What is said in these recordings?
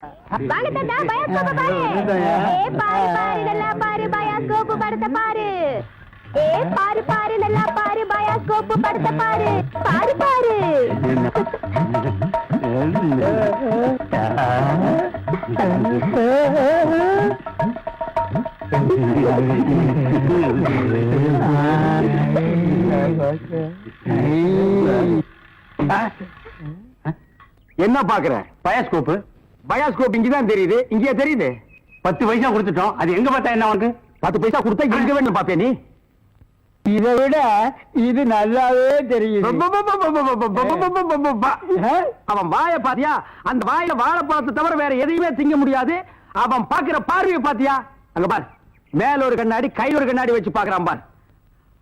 வாங்க தாத்தா, பயோஸ்கோப் பாரு. பாரு பாரு, நல்லா பாரு, பயோஸ்கோப் படத்தை பாரு. பாரு பாரு, நல்லா பாரு, பயோஸ்கோப் படத்தை பாரு. பாரு பாரு. என்ன பாக்குற? பயோஸ்கோப். பயோஸ்கோப் இங்கதான் தெரியுது. இங்கேயே தெரியுது. 10 பைசா கொடுத்துட்டோம். அது எங்க பார்த்தா என்ன உனக்கு? 10 பைசா கொடுத்தா எங்க வேணும் பாப்பே நீ? இதை விட இது நல்லாவே தெரியுது. அவன் வாய பாத்தியா? அந்த வாயில வாழைப்பழத்தை தவிர வேற எதையுமே திங்க முடியாது. அவன் பாக்குற பார்வையை பாத்தியா? அங்க பாரு, மேல ஒரு கண்ணாடி, கையில ஒரு கண்ணாடி வச்சு பாக்குறான் பாரு.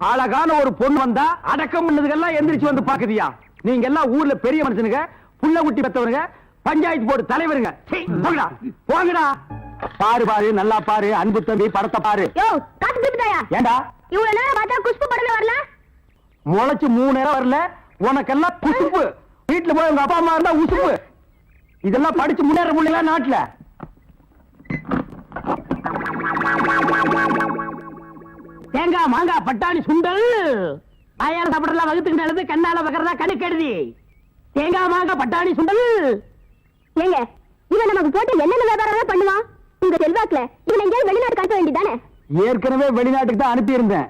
அழகான ஒரு பொண்ணு வந்தா அடக்கம் பண்ணதுக்கெல்லாம் எந்திரிச்சு வந்து பாக்குதியா? நீங்க எல்லாம் ஊர்ல பெரிய மனுஷனுங்க, புள்ள குட்டி பெத்தவனுங்க, பஞ்சாயத்து போர்டு தலைவருங்க. போங்கடா போங்கடா. பாரு பாரு, நல்லா பாரு, அன்பு தம்பி படத்தை பாரு. ஏண்டா இவ்வளவு நேரம் பார்த்தா குஷ்பு படமே வரல? முளைச்சு 3 நேரம் வரல. உனக்கெல்லாம் குசுப்பு. வீட்டுல போய் உங்க அப்பா அம்மா இருந்தா உசுப்பு. இதெல்லாம் படிச்சு முன்னேற முடியல நாட்டுல. தேங்காய் மாங்காய் பட்டாணி சுண்டல் ஆயார சாப்பிடலாம். வகுத்துக்கு நல்லது, கண்ணால பக்கறதா கணக்கு எழுதி. தேங்காய் மாங்காய் பட்டாணி சுண்டல். ஏங்க, இவன் நமக்கு போட்டு என்னென்ன வியாபாரம் பண்ணுவான்? உங்க செல்வாக்குல இவன் எங்கேயாவது வெளிநாடு காட்ட வேண்டியதானே? ஏற்கனவே வெளிநாட்டுக்கு தான் அனுப்பி இருந்தேன்.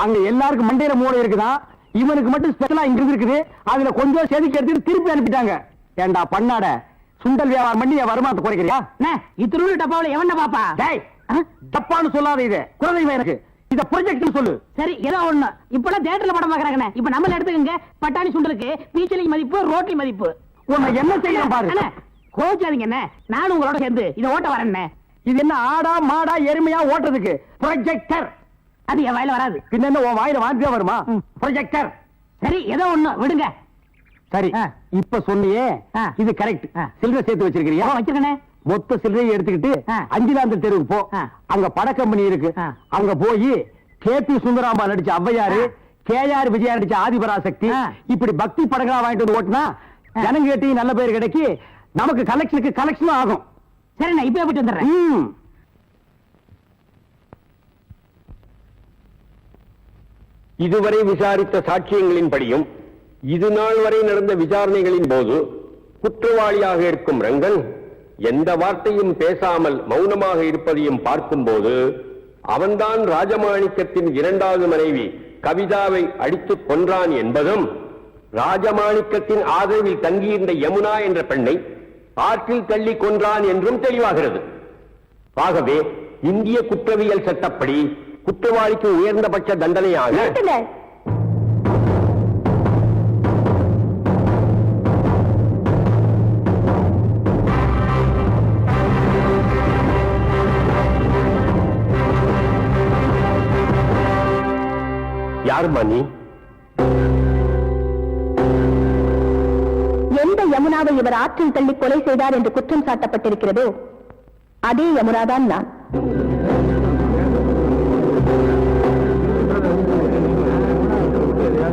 அங்க எல்லாருக்கும் மண்டையில மூளை இருக்குதான், இவனுக்கு மட்டும் ஸ்பெஷலா இங்க இருக்குது. அதுல கொஞ்சம் செதுக்கி எடுத்துட்டு திருப்பி அனுப்பிட்டாங்க. ஏண்டா பண்ணாட, சுண்டல் வியாபாரம் பண்ணி என் வருமானத்தை குறைக்கிறியா? இத்திரு டப்பாவில எவன பாப்பா? டப்பான்னு சொல்லாத, இது குழந்தைங்க எனக்கு. இத ப்ரொஜெக்ட் சொல்லு. சரி, ஏதோ ஒண்ணு. இப்பெல்லாம் தியேட்டர்ல படம் பாக்குறாங்க. இப்ப நம்மள எடுத்துக்கங்க. பட்டாணி சுண்டலுக்கு பீச்சலி மதிப்பு, ரோட்டி மதிப்பு. உன்னை என்ன செய்யணும் பாரு. கோச்சாதீங்க என்ன, நானும் உங்களோட சேர்ந்து இதை ஓட்ட வரேன். இது என்ன ஆடா மாடா எருமையா ஓட்டுறதுக்கு? ப்ரொஜெக்டர். அது என் வாயில வராது. பின்ன என்ன உன் வாயில வாந்தியா வருமா? ப்ரொஜெக்டர். சரி, ஏதோ ஒண்ணு விடுங்க. சரி, இப்ப சொன்னியே இது கரெக்ட். சில்லறை சேர்த்து வச்சிருக்கிறியா? வச்சிருக்கனே. மொத்த சில்லறையை எடுத்துக்கிட்டு அஞ்சிலாந்த தெருவுக்கு போ. அங்க பட கம்பெனி இருக்கு. அங்க போய் கேபி சுந்தராம்பா நடிச்ச ஔவையாரு, கேஆர் விஜயா நடிச்ச ஆதிபராசக்தி, இப்படி பக்தி படங்களா வாங்கிட்டு வந்து ஓட்டுனா ஜனங்க கேட்டி நல்ல பேர் கிடைக்கி நமக்கு கலெக்ஷனுக்கு கலெக்ஷனும் ஆகும். சரி, நான் இப்ப போயிட்டு வந்துடுறேன். இதுவரை விசாரித்த சாட்சியங்களின்படியும் இது நாள் வரை நடந்த விசாரணைகளின் போது குற்றவாளியாக இருக்கும் ரங்கன் எந்த வார்த்தையும் பேசாமல் மௌனமாக இருப்பதையும் பார்க்கும்போது அவன்தான் ராஜமாணிக்கத்தின் 2வது மனைவி கவிதாவை அடித்துக் கொன்றான் என்பதும், ராஜமாணிக்கத்தின் ஆதரவில் தங்கியிருந்த யமுனா என்ற பெண்ணை ஆற்றில் தள்ளி கொன்றான் என்றும் தெளிவாகிறது. ஆகவே இந்திய குற்றவியல் சட்டப்படி குற்றவாளிக்கு உயர்ந்தபட்ச தண்டனையாக யாருமா நீ? எந்த யமுனாவை இவர் ஆற்றில் தள்ளி கொலை செய்தார் என்று குற்றம் சாட்டப்பட்டிருக்கிறதோ அதே யமுனாதான் நான்.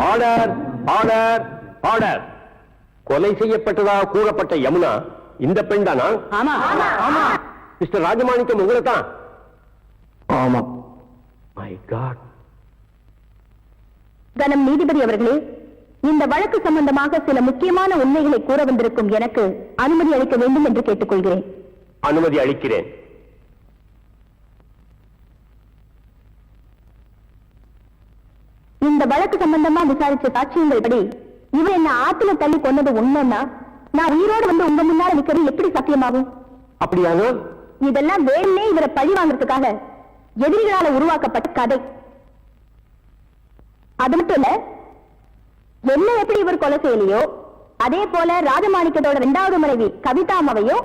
Order, order, order. கொலை செய்யப்பட்டதாக கூறப்பட்ட யமுனா இந்த பெண் தானா? ஆமா ஆமா. மிஸ்டர் ராஜமாணிக்கம் உங்களை தான்? ஆமா. My God. கனம் நீதிபதி அவர்களே, இந்த வழக்கு சம்பந்தமாக சில முக்கியமான உண்மைகளை கூற வந்திருக்கும் எனக்கு அனுமதி அளிக்க வேண்டும் என்று கேட்டுக்கொள்கிறேன். அனுமதி அளிக்கிறேன். இந்த வழக்கு சம்பந்தமா விசாரிச்ச சாட்சியங்கள் படி இவர் என்ன ஆத்துல தள்ளி கொன்னது உண்மைன்னா நான் உயிரோடு வந்து உங்க முன்னால நிக்கிறது எப்படி சத்தியமாகும்? அப்படியாக இதெல்லாம் வேணே இவரை பழி வாங்கறதுக்காக எதிரிகளால உருவாக்கப்பட்ட கதை. அது மட்டும் இல்ல, என்ன எப்படி இவர் கொலை செய்யலையோ அதே போல ராஜமாணிக்கத்தோட 2வது மனைவி கவிதாமாவையும்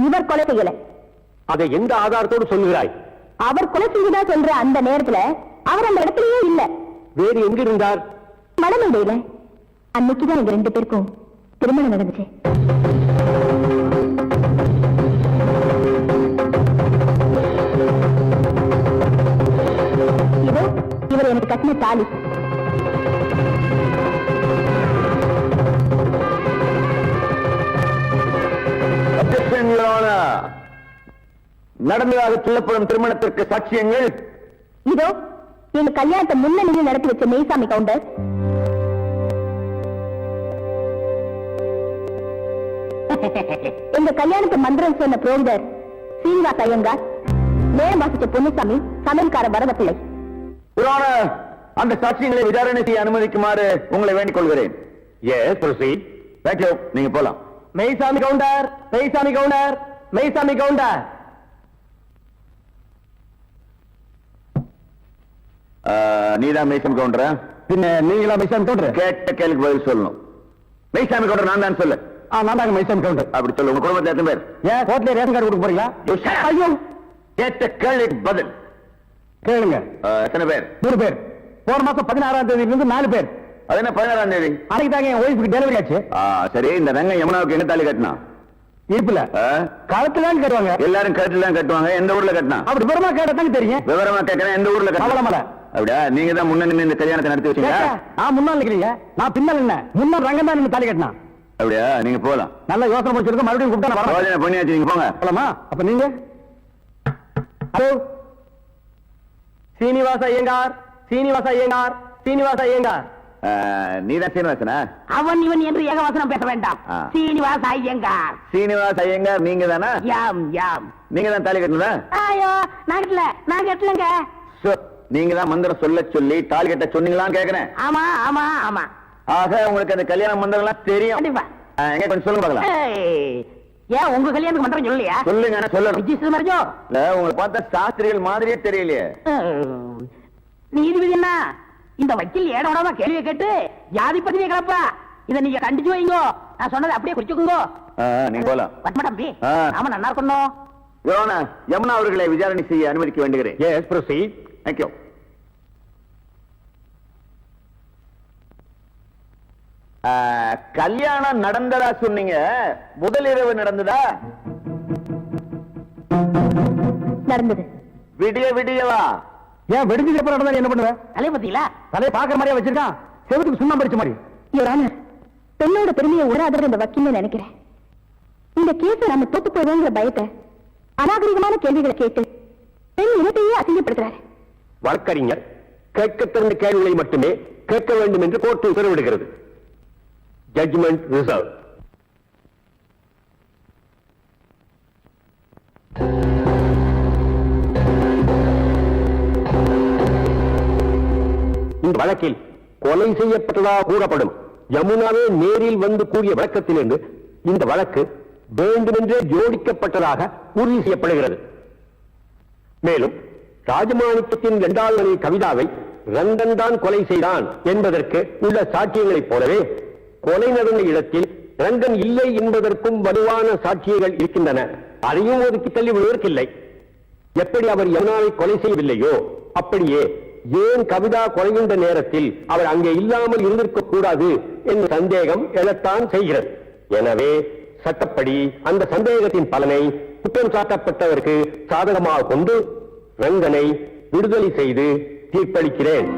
இவர் கொலை செய்யல. அதை எந்த ஆதாரத்தோடு சொல்லுகிறாய்? அவர் கொலை செய்ததா சொல்ற அந்த நேரத்துல அவர் அந்த இடத்திலேயே இல்ல. வேறு எங்க இருந்தார்? மணமேடையில. அன்னைக்குதான் எங்க 2 பேருக்கும் திருமணம் நடந்துச்சு. இதோ இவர் எனக்கு கட்டின தாலி. Your நடந்ததாக சொல்லப்படும் திருமணத்திற்கு சாட்சியங்கள் இதோ எங்க கல்யாணத்தை முன்னணியில் நடத்தி வச்ச மெய்சாமி கவுண்டர், எங்க கல்யாணத்து மந்திரம் சொன்ன புரோகிதர் சீனிவாச ஐயங்கார், நேரம் வாசிச்ச பொன்னுசாமி, சமையல்கார வரதப்பிள்ளை. அந்த சாட்சியங்களை விசாரணை செய்ய அனுமதிக்குமாறு உங்களை வேண்டிக் கொள்கிறேன். நீங்க போலாம். மெய்சாமி கவுண்டர், மெய்சாமி கவுண்டர், மெய்சாமி கவுண்டர். நீதான் மெய்சாமி கவுண்டரா? பின்ன நீங்களா மெய்சாமி கவுண்டர்? கேட்ட கேள்விக்கு பதில் சொல்லணும். மெய்சாமி கவுண்டர் நான் தான் சொல்லு. நான் தாங்க மெய்சாமி கவுண்டர். அப்படி சொல்லு. உங்க குடும்பத்தில் எத்தனை பேர்? ஏன் கோர்ட்ல ரேஷன் கார்டு கொடுக்க போறீங்களா? ஐயோ, கேட்ட கேள்விக்கு பதில் கேளுங்க. எத்தனை பேர்? 3 பேர். போன மாசம் 16ஆம் தேதியில இருந்து 4 பேர். அது என்ன 16ஆம் தேதி? அன்னைக்கு தாங்க என் ஒய்ஃபுக்கு டெலிவரி ஆச்சு. சரி, இந்த ரங்கம் யமுனாவுக்கு என்ன தாலி கட்டினா? இருப்புல கழுத்துல கட்டுவாங்க. எல்லாரும் கழுத்துல தான் கட்டுவாங்க. எந்த ஊர்ல கட்டினா? அப்படி விவரமா கேட்டதாங்க தெரியும். விவரமா கேட்கறேன். எந்த ஊர்ல கட்டலாம்? அப்படியா? நீங்க தான் முன்ன இந்த கல்யாணத்தை நடத்தி வச்சீங்க. நான் முன்னாள் நிக்கிறீங்க, நான் பின்னால் என்ன? முன்னாள் ரங்கம் தான் தாலி கட்டினா. அப்படியா? நீங்க போலாம். நல்ல யோசனை முடிச்சிருக்க. மறுபடியும் கூப்பிட்டா பண்ணியாச்சு. நீங்க போங்க. போலாமா? அப்ப நீங்க ஹலோ, சீனிவாச ஐயங்கார், சீனிவாச ஐயங்கார், சீனிவாச ஐயங்கார். நீதான் சீனிவாசனா? அவன் இவன் என்று ஏகவசனம் பேச வேண்டாம். சீனிவாச ஐயங்கார். சீனிவாச ஐயங்கார் நீங்க தானா? யாம் யாம். நீங்க தான் தாலி கட்டினதா? ஐயோ, நான் கட்டலங்க. நீங்க தான் மந்திரம் சொல்ல சொல்லி தாலி கட்ட சொன்னீங்களான்னு கேக்குறேன். ஆமா ஆமா ஆமா. ஆக உங்களுக்கு அந்த கல்யாண மந்திரம் எல்லாம் தெரியும். கண்டிப்பா. எங்க கொஞ்சம் சொல்லுங்க பார்க்கலாம். ஏன் உங்க கல்யாணத்துக்கு மந்திரம் சொல்லலையா? சொல்லுங்க. சொல்லணும். விஜய் மரஜோ இல்ல, உங்களை பார்த்தா சாஸ்திரிகள் மாதிரியே தெரியலையே. நீதிபதி என்ன இந்த வக்கீல் ஏடோடமா கேள்வியை கேட்டு ஜாதி பத்திரிகை கிளப்பா. இதை நீங்க கண்டிச்சு வைங்கோ. நான் சொன்னதை அப்படியே குறிச்சுக்குங்கோ. நீங்க போலாம். பத்மா தம்பி, ஆமா நல்லா இருக்கணும். யமுனா அவர்களை விசாரணை செய்ய அனுமதிக்க வேண்டுகிறேன். Yes, proceed. Thank you. கல்யாணம் நடந்ததா சொன்னீங்க, முதலிரவு நடந்ததா? நடந்தது. விடிய விடியவா? ஏன் வெடிஞ்சு எப்ப நடந்தா என்ன பண்ணுவேன்? தலையை பத்தியில தலையை பாக்குற மாதிரியா வச்சிருக்கான்? செவத்துக்கு சுண்ணாம்பு அடிச்ச மாதிரி. யுவர் ஆனர், பெண்ணோட பெருமையை உணராதவர் இந்த வக்கீல்னு நினைக்கிறேன். இந்த கேஸை நம்ம தோத்து போயிடுவோங்கிற பயத்தை அநாகரிகமான கேள்விகளை கேட்டு பெண் இனத்தையே அசிங்கப்படுத்துறாரு. வழக்கறிஞர் கேட்க தெரிந்த கேள்விகளை மட்டுமே கேட்க வேண்டும் என்று கோர்ட்டு உத்தரவிடுகிறது. Judgement reserve. இந்த வழக்கில் கொலை செய்யப்பட்டதாக கூறப்படும் யமுனாவே நேரில் வந்து கூறிய விளக்கத்திலிருந்து இந்த வழக்கு வேண்டுமென்றே ஜோடிக்கப்பட்டதாக உறுதி செய்யப்படுகிறது. மேலும் ராஜமாணிக்கத்தின் 2வது மனைவி கவிதாவை ரங்கன் தான் கொலை செய்தான் என்பதற்கு உள்ள சாட்சியங்களைப் போலவே கொலை நடந்த இடத்தில் ரங்கன் இல்லை என்பதற்கும் வலுவான சாட்சியங்கள் இருக்கின்றன. அதையும் ஒதுக்கி தள்ளி விடுவதற்கில்லை. எப்படி அவர் யமுனாவை கொலை செய்யவில்லையோ அப்படியே ஏன் கவிதா கொலைகின்ற நேரத்தில் அவர் அங்கே இல்லாமல் இருந்திருக்க கூடாது என்ற சந்தேகம் எழத்தான் செய்கிறது. எனவே சட்டப்படி அந்த சந்தேகத்தின் பலனை குற்றம் சாட்டப்பட்டவருக்கு சாதகமாக கொண்டு ரங்கனை விடுதலை செய்து தீர்ப்பளிக்கிறேன்.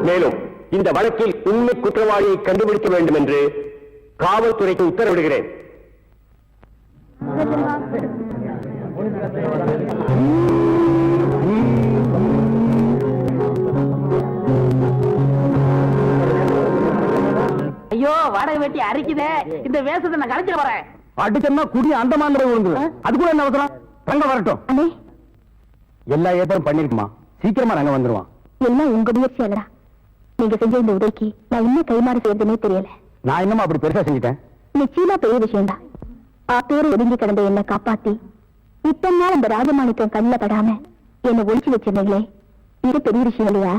மேலும் இந்த வழக்கில் உண்மை குற்றவாளியை கண்டுபிடிக்க வேண்டும் என்று காவல்துறைக்கு உத்தரவிடுகிறேன். ஐயோ, வாடகை வெட்டி அரிக்குதே. இந்த வேஷத்தை நான் கலைச்சிட வரேன். அடிச்சா குடி அந்த மாதிரி விழுந்து அது கூட என்ன அவசரம்? ரங்க வரட்டும். அண்ணே, எல்லா ஏற்பாடும் பண்ணிருக்குமா? சீக்கிரமா ரங்க வந்துருவான். எல்லாம் உங்க முயற்சி அல்லடா. நீங்க செஞ்ச இந்த உதவிக்கு நான் இன்னும் கைமாறு செய்யறதுனே தெரியல. நான் இன்னும் அப்படி பெருசா செஞ்சுட்டேன்? நிச்சயமா பெரிய விஷயம்தான். பேரு ஒதுங்கி கிடந்த என்ன காப்பாத்தி இத்தனை நாள் அந்த ராஜமாணிக்கம் கண்ணில் படாம என்ன ஒழிச்சு வச்சிருந்தீங்களே, இது பெரிய விஷயம் இல்லையா?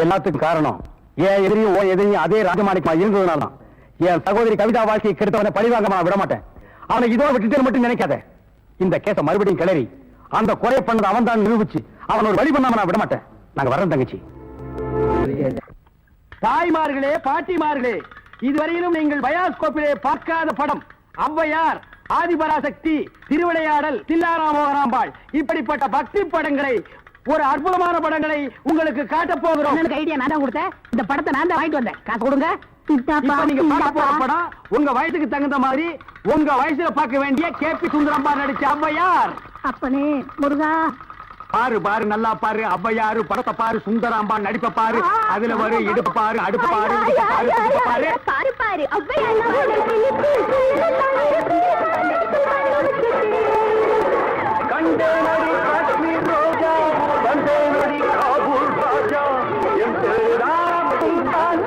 எல்லாத்துக்கும் காரணம் ஏன் எதிரியும் ஓ எதிரியும் அதே ராஜமாணிக்கமா இருந்ததுனால. என் சகோதரி கவிதா வாழ்க்கையை கெடுத்தவனை பழிவாங்க நான் விட மாட்டேன். அவனை இதோட விட்டுட்டு மட்டும் நினைக்காத. இந்த கேஸ மறுபடியும் கிளறி அந்த கொலை பண்ணது அவன் தான் நிரூபிச்சு அவன் ஒரு வழி பண்ணாம நான் விட மாட்டேன். நாங்க வரோம் தங்கச்சி. தாய்மார்களே, பாட்டிமார்களே, இதுவரையிலும் நீங்கள் பயாஸ்கோப்பிலே பார்க்காத படம் ஔவையார், ஆதிபராசக்தி, திருவிளையாடல், தில்லாராமோகராம்பாள் இப்படிப்பட்ட பக்தி படங்களை ஒரு அற்புதமான படங்களை உங்களுக்கு காட்ட போகிறோம். எனக்கு ஐடியா நான் தான் கொடுத்தேன். இந்த படத்தை நான் தான் வாங்கிட்டு வந்தேன். காசு கொடுங்க. இப்ப நீங்க பார்க்க போற படம் உங்க வயசுக்கு தகுந்த மாதிரி உங்க வயசுல பார்க்க வேண்டிய கேபி சுந்தரம்பா நடிச்ச ஔவையார். அப்பனே முருகா, பாரு பாரு நல்லா பாரு, ஔவையாரு படத்தை பாரு, சுந்தராம்பா நடிப்ப பாரு, அதுல வரும் இடுப்பு பாரு, அடுப்பு பாரு, இடுப்பு பாரு, துடுப்பு பாரு. பாரு பாரு ஔவையார் கண்டேனடி காஷ்மீர் ரோஜா, கண்டேனடி காபூல் ராஜா, என் பேராம் சுல்தான்.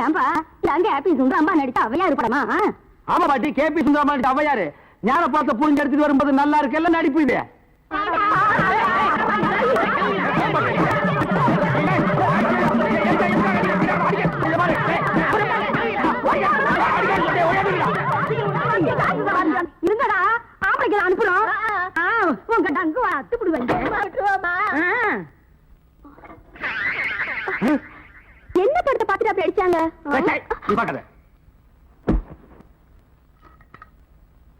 ஏன்பா நாங்க ஹாப்பி சுந்தரம்பா நடிச்ச ஔவையார் படமா? ஆமா பாட்டி, கேபி சுந்தரம்பா நடிச்ச ஔவையாரு ஞான பார்த்த புரிஞ்சு எடுத்துட்டு வரும்போது நல்லா இருக்கு, எல்லாம் நடிப்பு இது. இருங்கடா, ஆம்பளைக்கு அனுப்புறோம். உங்க டங்கு அத்துப்பிடுவாங்க. என்ன படத்தை பார்த்துட்டு அப்படி அடிச்சாங்க? நீ பார்க்காத.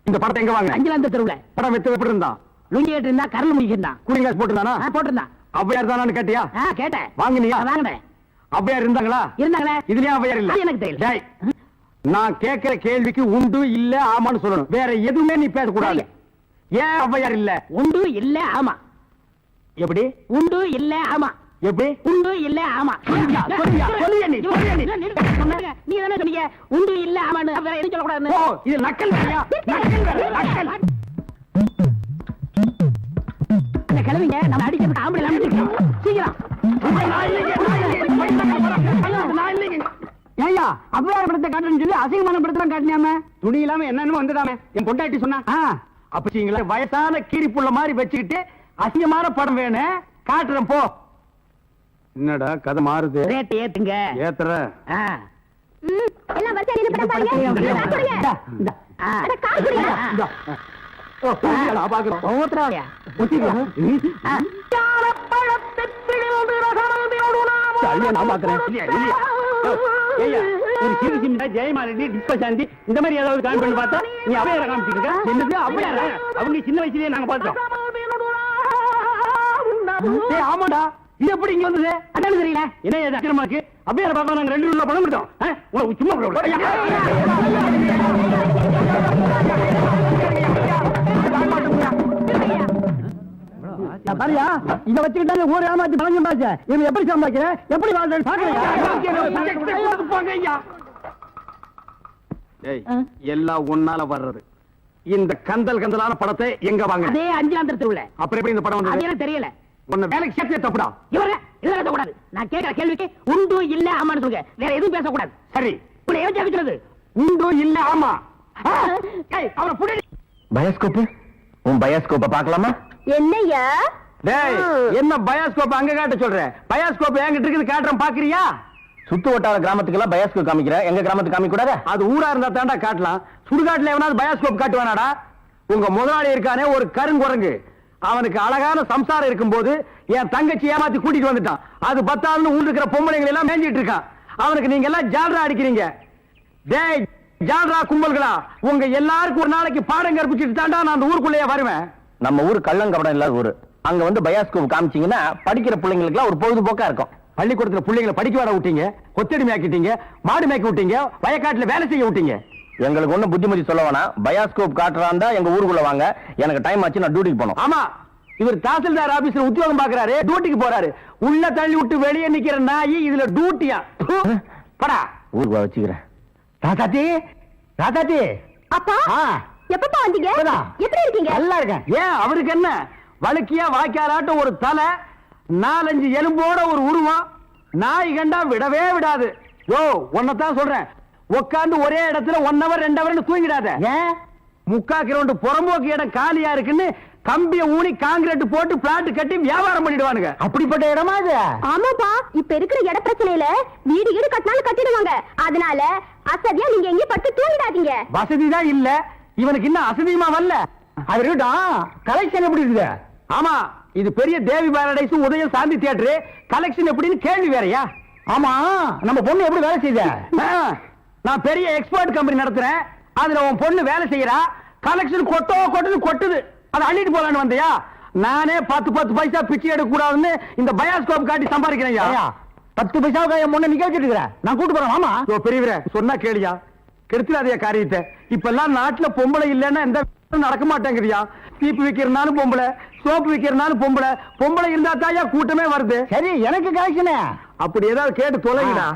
இந்த படத்தை எங்க வாங்க? அஞ்சலாந்த தெருவுல படம் வெத்து எப்படி இருந்தான்? லுங்கி கேட்டு இருந்தா கரல் முடிக்கிருந்தான். Cooling glass போட்டுருந்தானா? போட்டிருந்தான். ஔவையார் தானான்னு கேட்டியா? கேட்டேன். வாங்கினியா? வாங்கினேன். ஔவையார் இருந்தாங்களா? இருந்தாங்களே. இதுலயே ஔவையார் இல்ல. அது எனக்கு தெரியல. டேய், நான் கேட்கிற கேள்விக்கு உண்டு இல்ல ஆமான்னு சொல்லணும், வேற எதுவுமே நீ பேசக்கூடாது. ஏன் ஔவையார் இல்ல? உண்டு இல்ல ஆமா. எப்படி உண்டு இல்ல ஆமா. எப்படி? உண்டு இல்ல ஆமா. சொல்லியா நீ? நீ தானே சொன்னீங்க உண்டு இல்ல ஆமான்னு, வேற எதுவும் சொல்லக்கூடாதுன்னு. ஓ, இது நக்கல் வேறையா? நக்கல் வேற, நக்கல். இந்த கிழவிங்க நம்ம அடிக்கிறது ஆம்பளை அடிச்சிருக்கோம். சீக்கிரம். ஏய்யா, ஔவையார் படத்தை காட்டுறேன்னு சொல்லி அசிங்கமான படத்தை காட்டினாம, துணி இல்லாம என்னன்னு வந்துடாம என் பொண்டாட்டி சொன்னா. அப்பீங்களா வயசான கீரிப்புள்ள மாதிரி வச்சுக்கிட்டு அசிங்கமான படம் வேணும் காட்டுறேன் போ. என்னடா கதை மாறுது? ரேட் ஏத்துங்க. ஏத்துற எல்லாம் வரிசையா நின்னு படம் பாருங்க. அட கால் குடிங்க. ஒவ்வொருத்தராவையா ஜெயமாலினி டிஸ்பசாந்தி இந்த மாதிரி ஏதாவது காமி பண்ணி பார்த்தா நீ அவையார காமிச்சிருக்க. என்னது அவையார? அவங்க சின்ன வயசுலயே நாங்க பார்த்தோம். ஆமாடா, இது எப்படி இங்க வந்தது? அதான் தெரியல. என்ன இது அக்கிரமாக்கு? அவையார பார்க்க நாங்க 2 ரூபா பணம் எடுத்தோம். உனக்கு சும்மா பாரியா, இத வச்சுக்கிட்டாங்க ஊர் ஏமாத்தி பணம் சம்பாதிச்ச. இவன் எப்படி சம்பாதிக்கிற, எப்படி வாழ்றேன்னு பாக்குறீங்க? எல்லாம் ஒன்னால வர்றது. இந்த கந்தல் கந்தலான படத்தை எங்க வாங்க? அதே அஞ்சலாந்த தெருவுல. அப்புறம் எப்படி இந்த படம் அது வந்தது? எனக்கு தெரியல. உன்னை வேலைக்கு சேர்த்தே தப்புடா. இவரே இதெல்லாம் பேசக்கூடாது. நான் கேட்கிற கேள்விக்கு உண்டு இல்ல ஆமான்னு சொல்லுங்க, வேற எதுவும் பேசக்கூடாது. சரி, இப்படி ஏன் கேட்கிறது? உண்டு இல்ல ஆமா. அவரை புடி. பயோஸ்கோப், உன் பயோஸ்கோப்பை பார்க்கலாமா? என்னய்யா? டேய், என்ன பயோஸ்கோப் அங்க காட்ட சொல்ற? பயோஸ்கோப் என்கிட்ட இருக்குது, காட்டுறேன் பாக்குறியா? சுத்து வட்டார கிராமத்துக்கு எல்லாம் பயோஸ்கோப் காமிக்கிற, எங்க கிராமத்துக்கு காமிக்க கூடாது? அது ஊரா இருந்தா தாண்டா காட்டலாம். சுடுகாட்டுல எவனாவது பயோஸ்கோப் காட்டுவானாடா? உங்க முதலாளி இருக்கானே ஒரு கருங்குரங்கு, அவனுக்கு அழகான சம்சாரம் இருக்கும்போது என் தங்கச்சி ஏமாத்தி கூட்டிட்டு வந்துட்டான். அது 10 ஆள்னு ஊர் இருக்கிற பொம்பளைங்களை எல்லாம் மேஞ்சிட்டு இருக்கான். அவனுக்கு நீங்க எல்லாம் ஜால்ரா அடிக்கிறீங்க. டேய் ஜால்ரா கும்பல்களா, உங்க எல்லாருக்கும் ஒரு நாளைக்கு பாடம் கற்பிச்சுட்டு தாண்டா நான் அந்த ஊருக்குள்ளேயே வருவேன். நம்ம ஊர் கள்ளங்கபடம் இல்லாத ஊரு. அங்க வந்து பயோஸ்கோப் காமிச்சீங்கன்னா படிக்கிற பிள்ளைங்களுக்கு எல்லாம் ஒரு பொழுதுபோக்கா இருக்கும். பள்ளிக்கூடத்துல பிள்ளைங்களை படிக்க வர விட்டீங்க, கொத்தடி மேய்க்கிட்டீங்க, மாடு மேய்க்க விட்டீங்க, வயக்காட்டுல வேலை செய்ய விட்டீங்க. எங்களுக்கு ஒண்ணு புத்திமதி சொல்ல வேணாம். பயோஸ்கோப் காட்டுறாண்டா எங்க ஊருக்குள்ள வாங்க. எனக்கு டைம் ஆச்சு, நான் டியூட்டிக்கு போகணும். ஆமா, இவர் தாசில்தார் ஆபீஸ்ல உத்தியோகம் பாக்குறாரு, டியூட்டிக்கு போறாரு. உள்ள தள்ளி விட்டு வெளியே நிக்கிற நாய் இதுல டியூட்டியா? படா ஊருக்கு வச்சுக்கிறேன். ராதாத்தி, ராதாத்தி. அப்பா எப்பப்பா வந்தீங்க? எப்படி இருக்கீங்க? நல்லா இருக்கேன். ஏன் அவருக்கு என்ன? வழுக்கியா வாய்க்காலாட்டம் ஒரு தலை, 4-5 எலும்போட ஒரு உருவம். நாய் கண்டா விடவே விடாது. யோ, உன்னதான் சொல்றேன், உட்கார்ந்து ஒரே இடத்துல 1 hour 2 hour தூங்கிடாத. ஏன்? 3/4 கிரவுண்ட் புறம்போக்கு இடம் காலியா இருக்குன்னு கம்பிய ஊனி காங்கிரீட் போட்டு பிளாட் கட்டி வியாபாரம் பண்ணிடுவானுங்க. அப்படிப்பட்ட இடமா இது? ஆமாப்பா, இப்ப இருக்கிற இட பிரச்சனையில வீடு வீடு கட்டினாலும் கட்டிடுவாங்க. அதனால அசதியா நீங்க எங்கேயும் பட்டு தூங்கிடாதீங்க. வசதி தான் இல்ல, இவனுக்கு இன்னும் அசதியுமா வரல. அது இருக்கட்டும், கலெக்ஷன் எப்படி இருக்குது? ஆமா, இது பெரிய தேவி பாரடைஸ் உதயம் சாந்தி தியேட்டர். கலெக்ஷன் எப்படின்னு கேள்வி வேறயா? ஆமா, நம்ம பொண்ணு எப்படி வேலை செய்த? நான் பெரிய எக்ஸ்போர்ட் கம்பெனி நடத்துறேன், அதுல உன் பொண்ணு வேலை செய்யறா. கலெக்ஷன் கொட்டுது. அதை அள்ளிட்டு போலான்னு வந்தியா? நானே 10 பைசா பிச்சை எடுக்க கூடாதுன்னு இந்த பயாஸ்கோப் காட்டி சம்பாதிக்கிறேன். 10 பைசாவுக்கு என் முன்ன நிக்க வச்சிட்டு இருக்கிறேன். நான் கூட்டு போறேன் மாமா. பெரியவரே சொன்னா கேளியா, கெடுத்துடாதே காரியத்தை. இப்ப எல்லாம் நாட்டுல பொம்பளை இல்லைன்னா எந்த நடக்க மாட்டேங்குதியா. சீப்பு விக்கிறனாலும் பொம்பளை, சோப்பு விக்கிறனாலும் பொம்பளை. பொம்பளை இருந்தா தாயா கூட்டமே வருது. சரி எனக்கு கலெக்ஷனே அப்படி ஏதாவது கேட்டு தொலைங்கடா.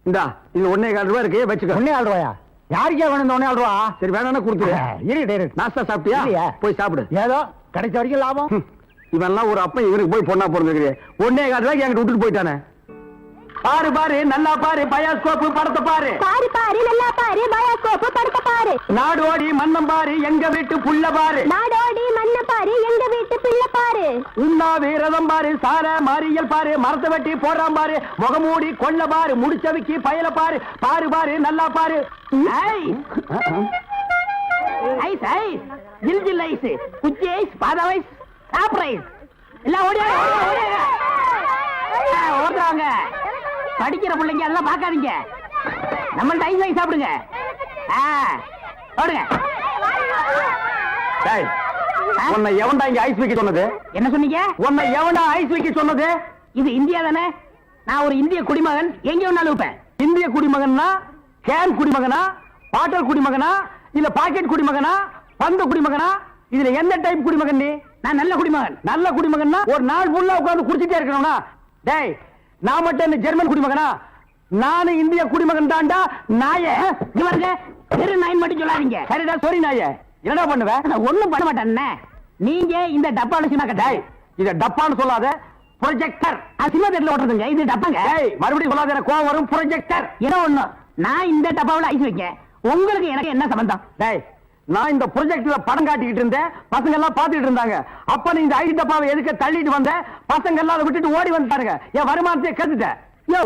இந்தா இது 1.25 ரூபாய் இருக்கு, வச்சுக்க. 1.25 ரூபாயா? யாருக்கே வேணும் 1.25 ரூபா? சரி வேணா கொடுத்துரு. நாஸ்தா சாப்பிட்டியா? போய் சாப்பிடு. ஏதோ கிடைச்ச வரைக்கும் லாபம். இவெல்லாம் ஒரு அப்ப இவருக்கு போய் பொண்ணா பிறந்திருக்கு. 1.25 ரூபாய்க்கு என்கிட்ட விட்டுட்டு போயிட்டானே. பாரு பாரு நல்லா பாரு பயாஸ்கோப்பு படத்தை பாரு. பாரு பாரு நல்லா பாரு பயாஸ்கோப்பு படத்தை பாரு. நாடோடி மன்னம் பாரு எங்க வீட்டு புள்ள பாரு. நாடோடி மன்னம் பாரு எங்க வீட்டு பிள்ளை பாரு. உண்ணாவி ரதம் பாரு, சார மாரியல் பாரு, மரத்தை வெட்டி போடுறான் பாரு, முகமூடி கொள்ள பாரு, முடிச்சவிக்கு பயல பாரு. பாரு பாரு நல்லா பாரு. ஐஸ் ஐஸ் ஜில் ஜில் ஐஸ் குச்சி ஐஸ் பாதாம் ஐஸ் சாப்ரைஸ் எல்லாம் ஓடுறாங்க. படிக்கிற பிள்ளைங்க எல்லாம் பார்க்காதீங்க. நம்மள்ட்ட ஐஸ் ஐஸ் சாப்பிடுங்க. ஓடுங்க. உன்னை எவன்டா இங்க ஐஸ் வைக்க சொன்னது? என்ன சொன்னீங்க? உன்னை எவன்டா ஐஸ் வைக்க சொன்னது? இது இந்தியா தானே? நான் ஒரு இந்திய குடிமகன், எங்க வேணாலும் வைப்பேன். இந்திய குடிமகன்னா கேன் குடிமகனா, பாட்டல் குடிமகனா, இல்ல பாக்கெட் குடிமகனா, பந்து குடிமகனா? இதுல எந்த டைப் குடிமகன் நீ? நான் நல்ல குடிமகன். நல்ல குடிமகன்னா ஒரு நாள் ஃபுல்லா உட்கார்ந்து குடிச்சிட்டே இருக்கணும்னா? டேய் நான் மட்டும் என்ன ஜெர்மன் குடிமகனா? நானும் இந்திய குடிமகன் தான்டா. நாயே இவருங்க தெரு நாயின் மட்டும் சொல்லாதீங்க. சரிடா சொரி நாயே. என்னடா பண்ணுவேன்? நான் ஒண்ணும் பண்ண மாட்டேன். நீங்க இந்த டப்பால சினிமா டேய் இத டப்பான்னு சொல்லாத, ப்ரொஜெக்டர். சினிமா தேட்டர்ல ஓட்டுறதுங்க, இது டப்பாங்க. டேய் மறுபடியும் சொல்லாத, எனக்கு கோவம் வரும். ப்ரொஜெக்டர் ஏதோ ஒண்ணு. நான் இந்த டப்பாவுல ஐஸ் வைக்க உங்களுக்கு எனக்கு என்ன சம்பந்தம்? டேய் நான் இந்த ப்ரொஜெக்ட்ல படம் காட்டிக்கிட்டு இருந்தேன், பசங்க எல்லாம் பாத்துக்கிட்டு இருந்தாங்க. அப்ப நீ இந்த ஐடி டப்பாவை எதுக்கு தள்ளிட்டு வந்த? பசங்க எல்லாம் அதை விட்டுட்டு ஓடி வந்துட்டாருங்க. என் வருமானத்தை கெடுத்துட்ட. யோ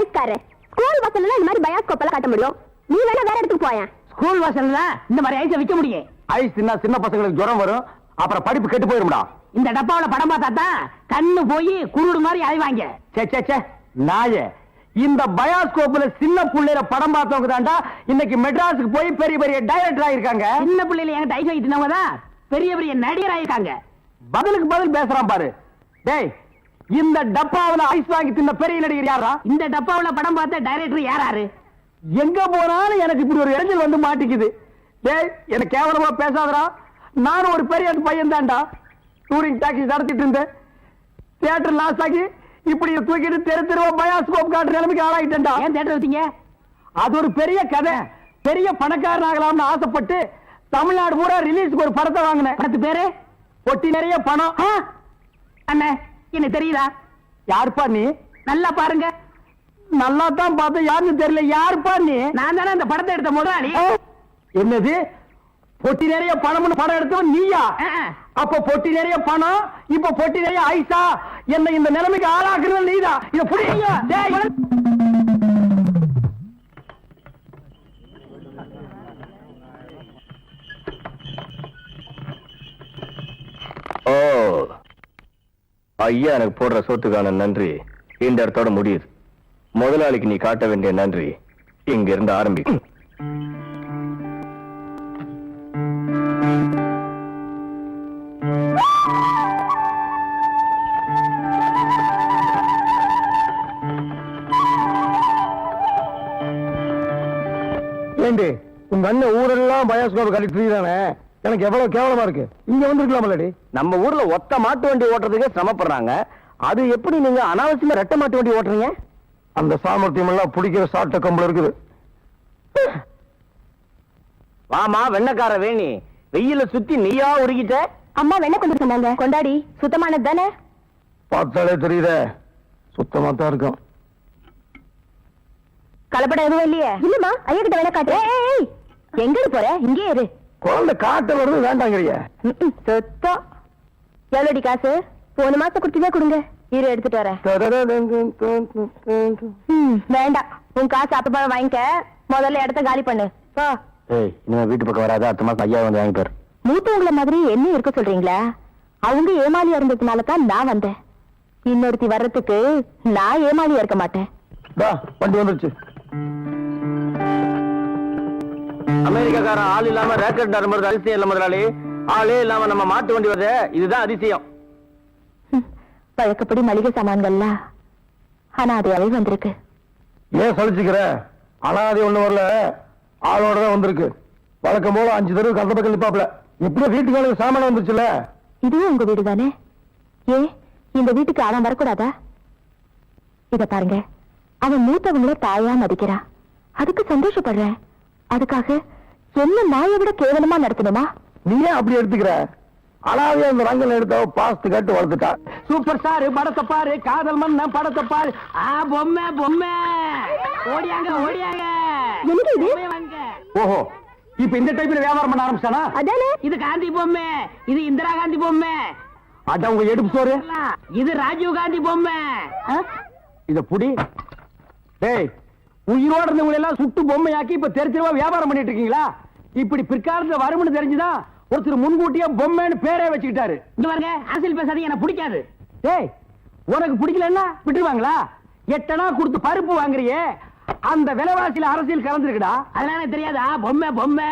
ஐஸ்காரே, ஸ்கூல் பசங்க இந்த மாதிரி பயாஸ்கோப் எல்லாம் காட்ட முடியும். நீ வேணா வேற இடத்துக்கு போயா. ஸ்கூல் வாசல்ல இந்த மாதிரி ஐஸை விற்க முடியும். ஐஸ் தின்னா சின்ன பசங்களுக்கு ஜுரம் வரும், அப்புறம் படிப்பு கெட்டு போயிரும்டா. இந்த டப்பாவுல படம் பார்த்தா தான் கண்ணு போய் குருடு மாதிரி அலைவாங்க. சே சே சே நாயே, இந்த பயாஸ்கோப்ல சின்ன புள்ளையில படம் பார்த்தவங்க தான்டா இன்னைக்கு மெட்ராஸுக்கு போய் பெரிய பெரிய டைரக்டர் ஆயிருக்காங்க. சின்ன பிள்ளைல என்கிட்ட ஐஸ் வைக்கிறவங்க தான் பெரிய பெரிய நடிகர் ஆயிருக்காங்க. பதிலுக்கு பதில் பேசுறான் பாரு. டேய் இந்த டப்பாவுல ஐஸ் வாங்கி தின்ன பெரிய நடிகர் யாரா? இந்த டப்பாவுல படம் பார்த்த டைரக்டர் யாராரு? எங்க போனாலும் எனக்கு இப்படி ஒரு இடைஞ்சல் வந்து மாட்டிக்குது. டேய் எனக்கு கேவலமா பேசாதடா. நானும் ஒரு பெரிய பையன் தான்டா. டூரிங் டாக்ஸி நடத்திட்டு இருந்தேன். தியேட்டர் லாஸ் ஆகி இப்படி தூக்கிட்டு தெரு தெருவா பயாஸ்கோப் காட்டுற நிலைமைக்கு ஆளாயிட்டேன்டா. ஏன் தியேட்டர் வச்சீங்க? அது ஒரு பெரிய கதை. பெரிய பணக்காரன் ஆகலாம்னு ஆசைப்பட்டு தமிழ்நாடு பூரா ரிலீஸ்க்கு ஒரு படத்தை வாங்கினேன். படத்து பேரு பொட்டி நிறைய பணம். அண்ணே என்ன தெரியுதா? யாருப்பா நீ? நல்லா பாருங்க. நல்லா தான் பார்த்தா யாருன்னு தெரியல. யாருப்பா நீ? நான் தானே அந்த படத்தை எடுத்த முதலாளி. என்னது பொட்டி நிறைய பணம்னு படம் எடுத்தவன் நீயா? அப்ப பொட்டி நிறைய பணம், இப்ப பொட்டி நிறைய ஐசா. என்ன இந்த நிலைமைக்கு ஆளாக்குறது நீதான். இத புடிங்க. ஓ ஐயா, எனக்கு போடுற சோத்துக்கான நன்றி இந்த இடத்தோட முடியுது. முதலாளிக்கு நீ காட்ட வேண்டிய நன்றி இங்க இருந்து ஆரம்பிக்கும். ஏண்டி உங்க அண்ணன் ஊரெல்லாம் பயாஸ்கோப் கலெக்ட் தானே? எனக்கு எவ்வளவு கேவலமா இருக்கு. இங்க வந்திருக்கலாமல்லடி. நம்ம ஊர்ல ஒத்த மாட்டு வண்டி ஓட்டுறதுக்கு சிரமப்படுறாங்க. அது எப்படி நீங்க அனாவசியமா ரெட்டை மாட்டு வண்டி ஓட்டுறீங்க? அந்த சாமர்த்தியம் எல்லாம் பிடிக்கிற சாட்ட கம்பளம் இருக்குது. வாமா வெண்ணக்கார வேணி, வெயில சுத்தி நீயா உருகிட்ட. அம்மா வெண்ண கொண்டு சொன்னாங்க. கொண்டாடி சுத்தமானது தானே? பார்த்தாலே தெரியுதே, சுத்தமா தான் இருக்கும். கலப்படம் எதுவும் இல்லையே? இல்லம்மா, ஐயா கிட்ட வேணா காட்டு. எங்க போற? இங்கே இரு. குழந்தை காட்ட வருது வேண்டாங்கிறிய. சுத்தம். எவ்வளோடி காசு? போன மாசம் கொடுத்துதான் கொடுங்க. இரு எடுத்துட்டு வரேன். வேண்டாம், உன் காசு அப்ப வாங்கிக்க. முதல்ல இடத்த காலி பண்ணு. இனிமே வீட்டு பக்கம் வராது. அடுத்த மாசம் ஐயா வந்து வாங்கிப்பாரு. மூத்தவங்கள மாதிரி என்ன இருக்க சொல்றீங்களா? அவங்க ஏமாலியா இருந்ததுனால தான் நான் வந்தேன். இன்னொருத்தி வர்றதுக்கு நான் ஏமாலியா இருக்க மாட்டேன். வண்டி வந்துருச்சு. அமெரிக்காக்காரன் ஆள் இல்லாம ரேக்கெட் நரம்புறது அதிசயம் இல்ல முதலாளி. ஆளே இல்லாம நம்ம மாட்டு வண்டி வருது, இதுதான் அதிசயம். வழக்கப்படி மளிகை சாமான்கள்லாம் அனாதையாவே வந்திருக்கு. ஏன் சொல்லிச்சுக்கிற? அனாதை ஒண்ணு வரல, ஆளோட தான் வந்திருக்கு. வழக்கம் போல 5 தடவை கந்தப்பக்கம் நிப்பாப்ல. எப்படியோ வீட்டுக்கு சாமான வந்துருச்சுல. இதுவும் உங்க வீடு தானே? ஏன் இந்த வீட்டுக்கு அவன் வரக்கூடாதா? இத பாருங்க, அவன் மூத்தவங்கள தாயா மதிக்கிறான், அதுக்கு சந்தோஷப்படுறேன். அதுக்காக என்ன நாயை விட கேவலமா நடத்தணுமா? நீ ஏன் அப்படி எடுத்துக்கிற? அனாதையா இந்த ரங்கல் எடுத்த பாஸ்து கட்டு வளர்த்துட்டா. சூப்பர் ஸ்டார் படத்தை பாரு, காதல் மன்னன் படத்தை பாரு. பொம்மை பொம்மை ஓடியாங்க ஓடியாங்க. என்னது இது? பொம்மை வாங்க. ஓஹோ, இப்ப இந்த டைப்ல வியாபாரம் பண்ண ஆரம்பிச்சானா? அதானே. இது காந்தி பொம்மை, இது இந்திரா காந்தி பொம்மை, அதான் உங்க எடுப்பு சோறு. இது ராஜீவ் காந்தி பொம்மை. இத புடி. டேய், உயிரோட இருந்தவங்க எல்லாம் சுட்டு பொம்மையாக்கி இப்ப தெருவா வியாபாரம் பண்ணிட்டு இருக்கீங்களா? இப்படி பிற்காலத்துல வரும்னு தெரிஞ்சுதான் ஒருத்தர் முன்கூட்டியே பொம்மைன்னு பேரே வச்சுக்கிட்டாரு. இங்க பாருங்க, அரசியல் பேசாதீங்க, எனக்கு பிடிக்காது. டேய், உனக்கு பிடிக்கலன்னா விட்டுருவாங்களா? 8 அணா கொடுத்து பருப்பு வாங்குறியே, அந்த விலைவாசியில அரசியல் கலந்துருக்குடா. அதெல்லாம் எனக்கு தெரியாதா? பொம்மை பொம்மை,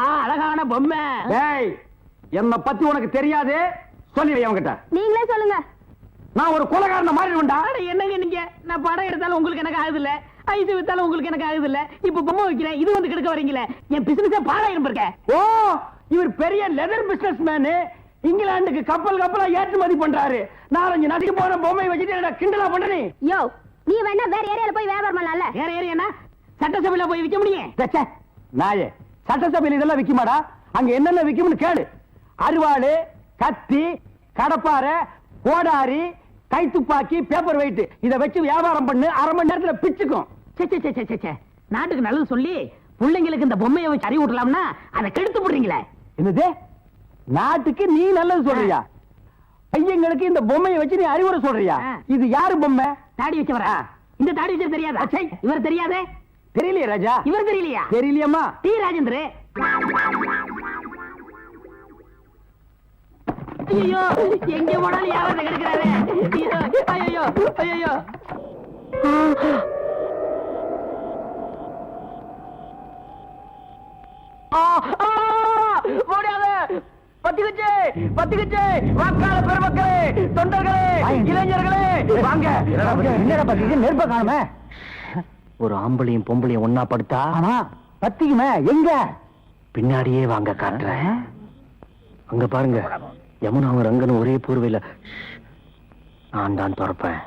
அழகான பொம்மை. டேய், என்ன பத்தி உனக்கு தெரியாது, சொல்லிடுறேன் அவங்கிட்ட. நீங்களே சொல்லுங்க. நான் ஒரு கொலைகாரனை மாறிடுவேன்டா. அட, என்னங்க நீங்க? நான் படம் எடுத்தாலும் உங்களுக்கு எனக்கு ஆகுது இல்ல, ஐஸ் வித்தாலும் உங்களுக்கு எனக்கு ஆகுது இல்ல, இப்ப பொம்மை வைக்கிறேன், இது வந்து கெடுக்க வரீங்களே, என் பிசினஸே பாழாயிரும் இருக்க. ஓ, இவர் பெரிய லெதர் பிசினஸ் மேனு, இங்கிலாந்துக்கு கப்பலா ஏற்றுமதி பண்றாரு. 4-5 நாட்டுக்கு போற பொம்மை வச்சுட்டு கிண்டலா பண்ற நீ? யோ, நீ வேணா வேற ஏரியால போய் வியாபாரம் பண்ணலாம்ல. வேற ஏரியா சட்டசபையில போய் விற்க முடியும்? தச்சே, நாயே, சட்டசபையில் இதெல்லாம் விக்குமாடா? அங்க என்னென்ன விக்கும்னு கேளு. அருவாளு, கத்தி, கடப்பாரை, கோடாரி, கைத்துப்பாக்கி, பேப்பர் வெயிட், இத வச்சு வியாபாரம் பண்ணு, 1/2 மணி நேரத்துல பிச்சுக்கும். நாட்டுக்கு நல்லது சொல்லி பிள்ளைங்களுக்கு இந்த பொம்மையை வச்சு அறிவு விடலாம்னா அதை கெடுத்து போடுறீங்களே. என்னது? நாட்டுக்கு நீ நல்லது சொல்றியா? பையங்களுக்கு இந்த பொம்மையை வச்சு நீ அறிவுரை சொல்றியா? இது யாரு பொம்மை? தாடி வச்சவரா? இந்த தாடி வச்சது தெரியாதா? இவர் தெரியாதே? தெரியலையே ராஜா. இவர் தெரியலையா? தெரியலையம்மா. டி ராஜேந்திர. ஐயோ, எங்க போனாலும் யாராவது கெடுக்கிறாரு. ஐயோ ஐயோ. பத்திக்குச்சு வாக்காள பெருமக்களே, தொண்டர்களே, இளைஞர்களே, வாங்க. என்னடா பத்திக்கு? நெருப்ப காணுமே. ஒரு ஆம்பளையும் பொம்பளையும் ஒன்னா படுத்தா பத்திக்குமே. எங்க? பின்னாடியே வாங்க, காட்டுறேன். அங்க பாருங்க, யமுனாவும் ரங்கனும் ஒரே போர்வையில. நான் தான் திறப்பேன்.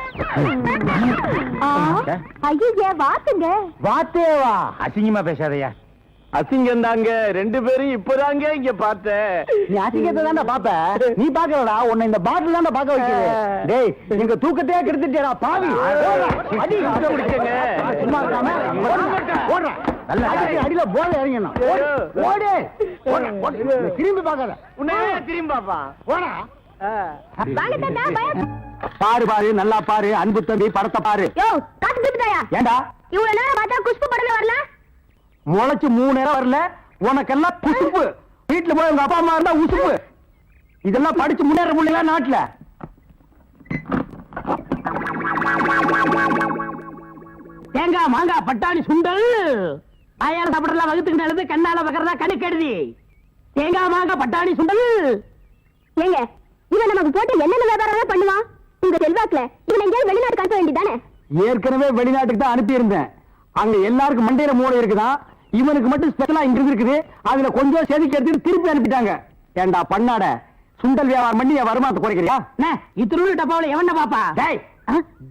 ஐயே, வாத்துங்க. வாத்தேவா? அசிங்கமா பேசாதயா. அசிங்கம் தாங்க, 2 பேரும் இப்பதாங்க இங்க பார்த்தேன். நீ அசிங்கத்தை தானே பாப்ப, நீ பாக்கலடா, உன்னை இந்த பாட்டில் தானே பாக்க வைக்கிறது. டேய், எங்க தூக்கத்தையே கெடுத்துட்டேடா பாவி. அடி பிடிச்சங்க, சும்மா இருக்காம ஓடுற. அடியில போல இறங்கணும். ஓடு, திரும்பி பாக்காத. உன்னையே திரும்பி பாப்பா. ஓடா. பாரு பாரு, நல்லா பாரு, அன்பு தம்பி படத்தை பாரு. ஏண்டா இவ்வளவு நேரம் பார்த்தா குஷ்பு படல வரல? முளைச்சு 3 நேரம் வரல, உனக்கெல்லாம் குசுப்பு. வீட்டுல போய் உங்க அப்பா அம்மா இருந்தா உசுப்பு. இதெல்லாம் படிச்சு முன்னேற முடியல நாட்டுல. தேங்காய் மாங்காய் பட்டாணி சுண்டல் ஆயால சாப்பிடலாம், வகுத்துக்கு நல்லது, கண்ணால பக்கறதா கணக்கு கெடுதி. தேங்காய் மாங்காய் பட்டாணி சுண்டல். ஏங்க, இவன் நமக்கு போட்டு என்னென்ன வியாபாரம் பண்ணுவான்? உங்க செல்வாக்குல இவன் எங்கேயாவது வெளிநாட்டுக்கு அனுப்ப வேண்டியதானே? ஏற்கனவே வெளிநாட்டுக்கு தான் அனுப்பி இருந்தேன். அங்க எல்லாருக்கும் மண்டையில மூளை இருக்குதான், இவனுக்கு மட்டும் ஸ்பெஷலா இங்க இருக்குது. அதுல கொஞ்சம் செதுக்கி எடுத்துட்டு திருப்பி அனுப்பிட்டாங்க. ஏண்டா பண்ணாட, சுண்டல் வியாபாரம் பண்ணி என் வருமானத்தை குறைக்கிறியா? இத்திரு டப்பாவில எவன பாப்பா?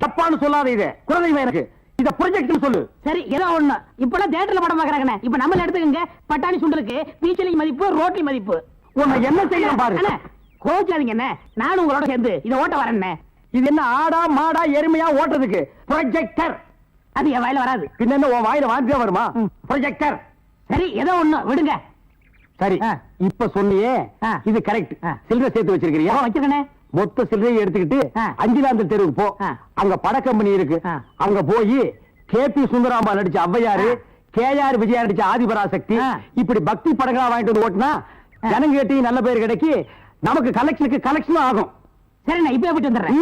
தப்பான்னு சொல்லாத, இது குழந்தைங்க எனக்கு. இத ப்ரொஜெக்ட் சொல்லு. சரி, ஏதோ ஒண்ணு. இப்பெல்லாம் தியேட்டர்ல படம் பாக்குறாங்க. இப்ப நம்மள எடுத்துக்கங்க, பட்டாணி சுண்டலுக்கு பீச்சலி மதிப்பு, ரோட்டி மதிப்பு. உன்னை என்ன செய்யணும் பாரு. கோச்சாதீங்க என்ன, நானும் உங்களோட சேர்ந்து இதை ஓட்ட வரேன். இது என்ன ஆடா மாடா எருமையா ஓட்டுறதுக்கு? ப்ரொஜெக்டர். அது என் வாயில வராது. பின்ன உன் வாயில வாந்தியா வருமா? ப்ரொஜெக்டர். சரி, ஏதோ ஒண்ணு விடுங்க. சரி, இப்ப சொன்னியே இது கரெக்ட். சில்லறை சேர்த்து வச்சிருக்கிறியா? வச்சிருக்கேன். மொத்த சில்லறையை எடுத்துக்கிட்டு அஞ்சிலாந்த தெருவுக்கு போ. அங்க பட கம்பெனி இருக்கு. அங்க போய் கேபி சுந்தராம்பா நடிச்ச ஔவையாரு, கேஆர் விஜயா நடிச்ச ஆதிபராசக்தி, இப்படி பக்தி படங்களா வாங்கிட்டு வந்து ஓட்டுனா ஜனங்க கேட்டி நல்ல பேர் கிடைக்கி, நமக்கு கலெக்ஷனுக்கு கலெக்ஷனும் ஆகும். சரி, நான் இப்ப போயிட்டு வந்துடுறேன்.